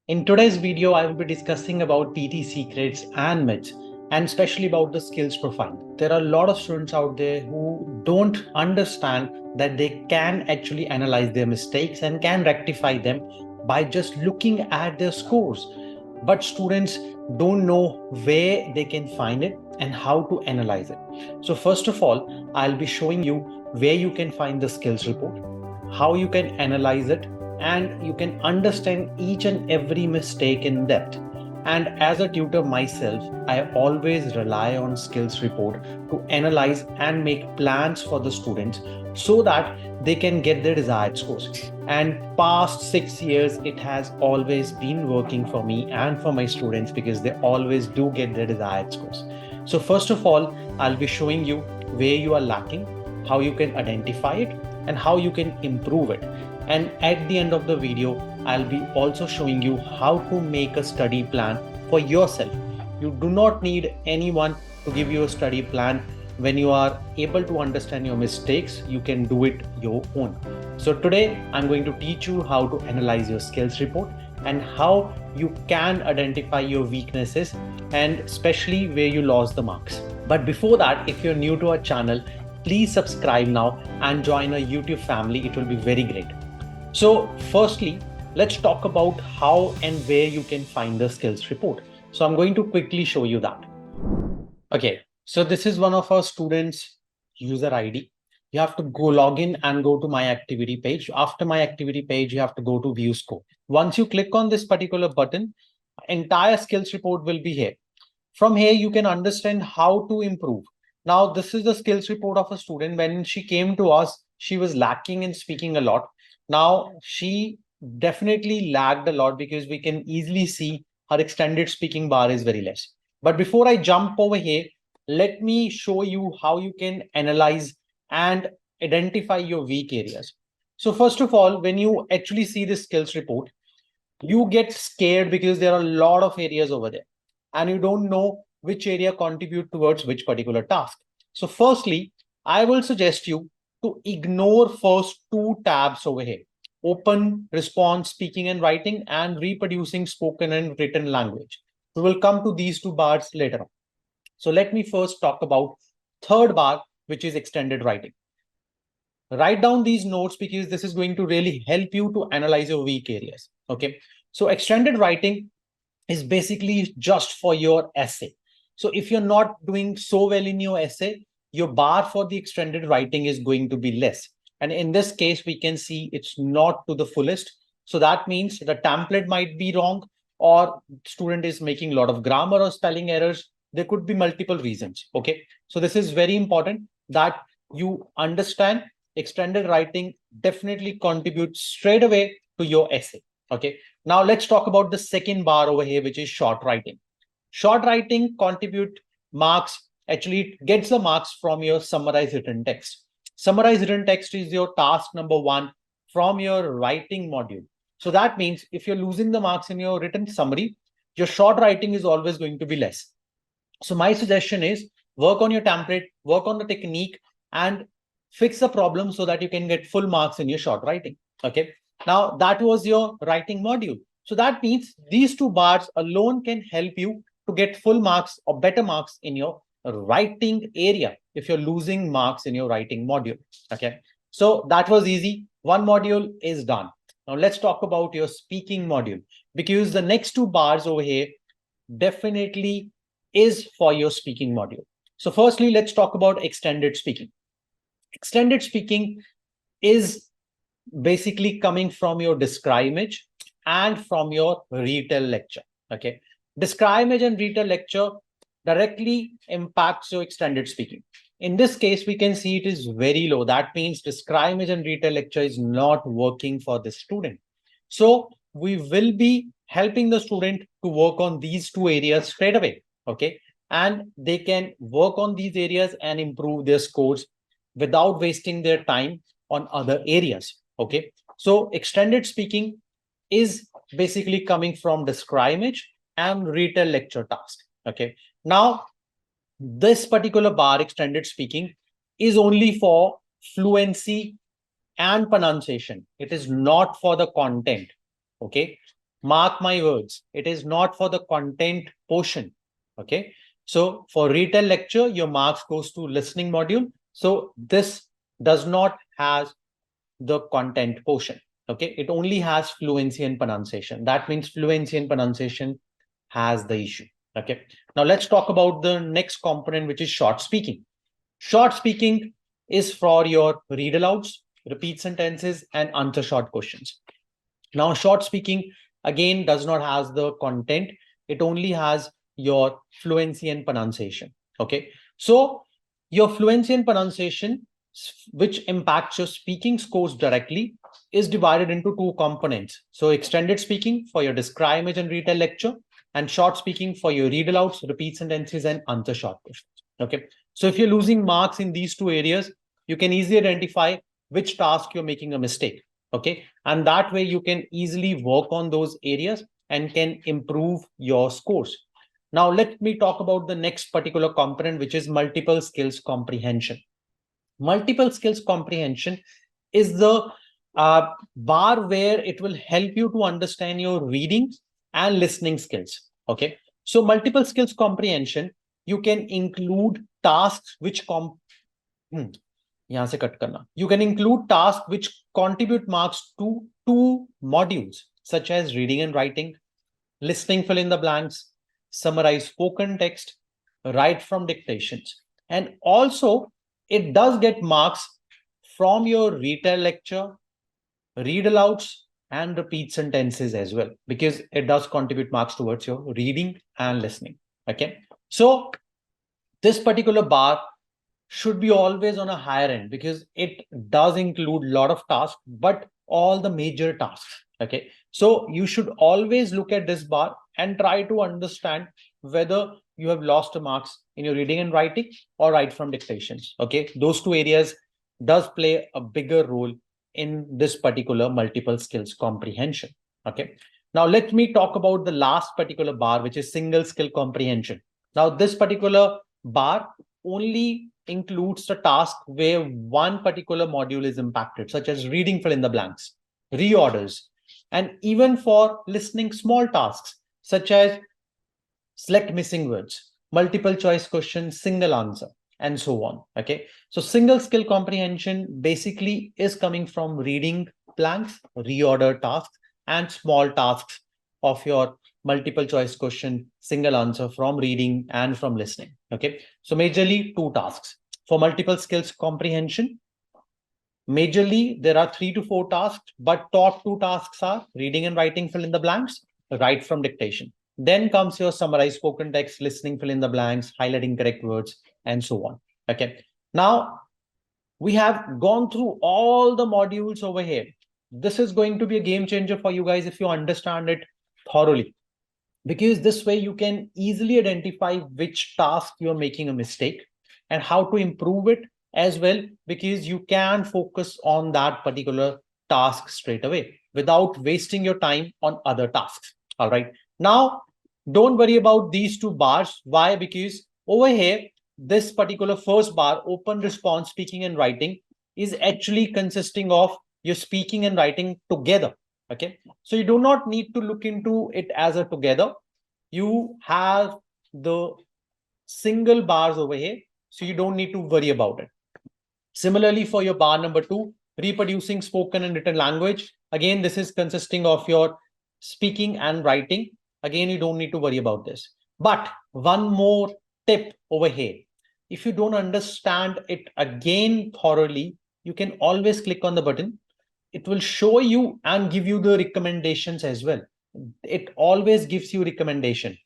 In today's video, I will be discussing about PT secrets and myths, and especially about the skills profile. There are a lot of students out there who don't understand that they can actually analyze their mistakes and can rectify them by just looking at their scores. But students don't know where they can find it and how to analyze it. So, first of all, I'll be showing you where you can find the skills report, how you can analyze it, and you can understand each and every mistake in depth. And as a tutor myself, I always rely on skills report to analyze and make plans for the students so that they can get their desired scores. And past 6 years, it has always been working for me and for my students because they always do get their desired scores. So first of all, I'll be showing you where you are lacking, how you can identify it, and how you can improve it. And at the end of the video, I'll be also showing you how to make a study plan for yourself. You do not need anyone to give you a study plan. When you are able to understand your mistakes, you can do it your own. So today, I'm going to teach you how to analyze your skills report and how you can identify your weaknesses and especially where you lost the marks. But before that, if you're new to our channel, please subscribe now and join our YouTube family. It will be very great. So firstly, let's talk about how and where you can find the skills report. So I'm going to quickly show you that. Okay, so this is one of our students' user ID. You have to go log in and go to my activity page. After my activity page, you have to go to view score. Once you click on this particular button, entire skills report will be here. From here, you can understand how to improve. Now, this is the skills report of a student. When she came to us, she was lacking in speaking a lot. Now, she definitely lagged a lot because we can easily see her extended speaking bar is very less. But before I jump over here, let me show you how you can analyze and identify your weak areas. So first of all, when you actually see this skills report, you get scared because there are a lot of areas over there and you don't know which area contribute towards which particular task. So firstly, I will suggest you to ignore first two tabs over here: open, response, speaking and writing, and reproducing spoken and written language. We will come to these two bars later on. So let me first talk about third bar, which is extended writing. Write down these notes because this is going to really help you to analyze your weak areas. Okay. So extended writing is basically just for your essay. So if you're not doing so well in your essay, your bar for the extended writing is going to be less. And in this case, we can see it's not to the fullest. So that means the template might be wrong, or student is making a lot of grammar or spelling errors. There could be multiple reasons. Okay. So this is very important that you understand extended writing definitely contributes straight away to your essay. Okay. Now let's talk about the second bar over here, which is short writing. Short writing contribute marks. Actually, it gets the marks from your summarized written text. Summarized written text is your task number one from your writing module. So that means if you're losing the marks in your written summary, your short writing is always going to be less. So my suggestion is work on your template, work on the technique, and fix the problem so that you can get full marks in your short writing. Okay. Now that was your writing module. So that means these two bars alone can help you to get full marks or better marks in your writing area if you're losing marks in your writing module. Okay. So that was easy. One module is done. Now let's talk about your speaking module, because the next two bars over here definitely is for your speaking module. So firstly, let's talk about extended speaking. Extended speaking is basically coming from your describage and from your retell lecture. Okay. Describage and retell lecture directly impacts your extended speaking. In this case, we can see it is very low. That means describage and retell lecture is not working for the student. So we will be helping the student to work on these two areas straight away. Okay. And they can work on these areas and improve their scores without wasting their time on other areas. Okay. So extended speaking is basically coming from describage and retell lecture task. Okay. Now, this particular bar, extended speaking, is only for fluency and pronunciation. It is not for the content. Okay. Mark my words, it is not for the content portion. Okay. So for retail lecture, your marks goes to listening module. So this does not has the content portion. Okay. It only has fluency and pronunciation. That means fluency and pronunciation has the issue. Okay. Now let's talk about the next component, which is short speaking. Short speaking is for your read alouds, repeat sentences, and answer short questions. Now, short speaking again does not has the content. It only has your fluency and pronunciation. Okay. So your fluency and pronunciation, which impacts your speaking scores directly, is divided into two components. So extended speaking for your describe, image, and retail lecture, and short speaking for your read alouds, repeat sentences, and answer short questions. Okay. So if you're losing marks in these two areas, you can easily identify which task you're making a mistake. Okay. And that way you can easily work on those areas and can improve your scores. Now, let me talk about the next particular component, which is multiple skills comprehension. Multiple skills comprehension is the bar where it will help you to understand your reading and listening skills. Okay. So multiple skills comprehension, you can include tasks which you can include tasks which contribute marks to two modules, such as reading and writing, listening fill in the blanks, summarize spoken text, write from dictations. And also, it does get marks from your retail lecture, read alouds, and repeat sentences as well, because it does contribute marks towards your reading and listening. Okay. So this particular bar should be always on a higher end because it does include a lot of tasks, but all the major tasks. Okay. So you should always look at this bar and try to understand whether you have lost the marks in your reading and writing or write from dictations. Okay. Those two areas does play a bigger role in this particular multiple skills comprehension. Okay. Now let me talk about the last particular bar, which is single skill comprehension. Now this particular bar only includes the task where one particular module is impacted, such as reading fill in the blanks, reorders, and even for listening small tasks, such as select missing words, multiple choice questions, single answer, and so on. Okay. So single skill comprehension basically is coming from reading blanks, reorder tasks, and small tasks of your multiple choice question, single answer from reading and from listening. Okay. So majorly two tasks. For multiple skills comprehension, majorly there are 3 to 4 tasks, but top two tasks are reading and writing fill in the blanks, write from dictation. Then comes your summarize spoken text, listening fill in the blanks, highlighting correct words, and so on. Okay. Now we have gone through all the modules over here. This is going to be a game changer for you guys if you understand it thoroughly, because this way you can easily identify which task you're making a mistake and how to improve it as well, because you can focus on that particular task straight away without wasting your time on other tasks. All right. Now, don't worry about these two bars. Why? Because over here, this particular first bar, open response, speaking and writing, is actually consisting of your speaking and writing together. Okay. So you do not need to look into it as a together. You have the single bars over here, so you don't need to worry about it. Similarly, for your bar number 2, reproducing spoken and written language. Again, this is consisting of your speaking and writing. Again, you don't need to worry about this. But one more tip over here. If you don't understand it again thoroughly, you can always click on the button. It will show you and give you the recommendations as well. It always gives you recommendation.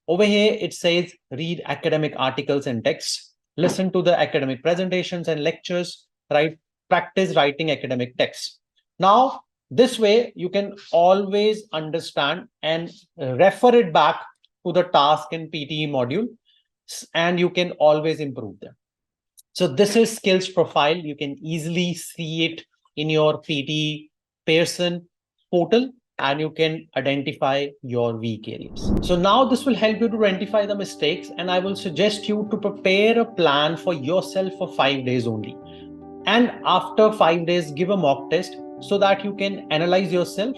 Over here, it says read academic articles and texts, listen to the academic presentations and lectures, right? Practice writing academic texts. Now, this way you can always understand and refer it back to the task in PTE module, and you can always improve them. So this is skills profile. You can easily see it in your PTE Pearson portal, and you can identify your weak areas. So now this will help you to identify the mistakes, and I will suggest you to prepare a plan for yourself for 5 days only. And after 5 days, give a mock test so that you can analyze yourself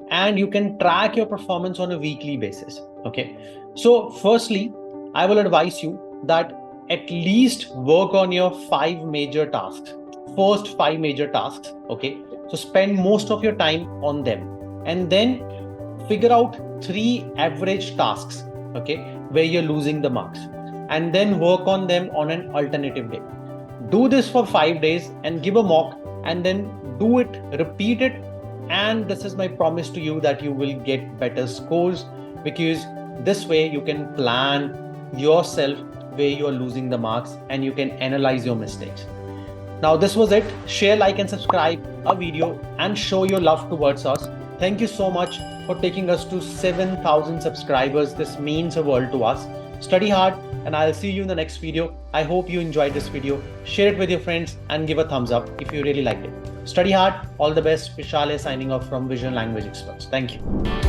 and you can track your performance on a weekly basis. Okay. So firstly, I will advise you that at least work on your 5 major tasks. First 5 major tasks. Okay. So spend most of your time on them, and then figure out 3 average tasks, okay, where you're losing the marks, and then work on them on an alternative day. Do this for 5 days and give a mock, and then do it, repeat it. And this is my promise to you that you will get better scores, because this way you can plan yourself where you are losing the marks and you can analyze your mistakes. Now, this was it. Share, like, and subscribe our video and show your love towards us. Thank you so much for taking us to 7,000 subscribers. This means a world to us. Study hard, and I'll see you in the next video. I hope you enjoyed this video. Share it with your friends and give a thumbs up if you really liked it. Study hard. All the best. Vishal is signing off from Vision Language Experts. Thank you.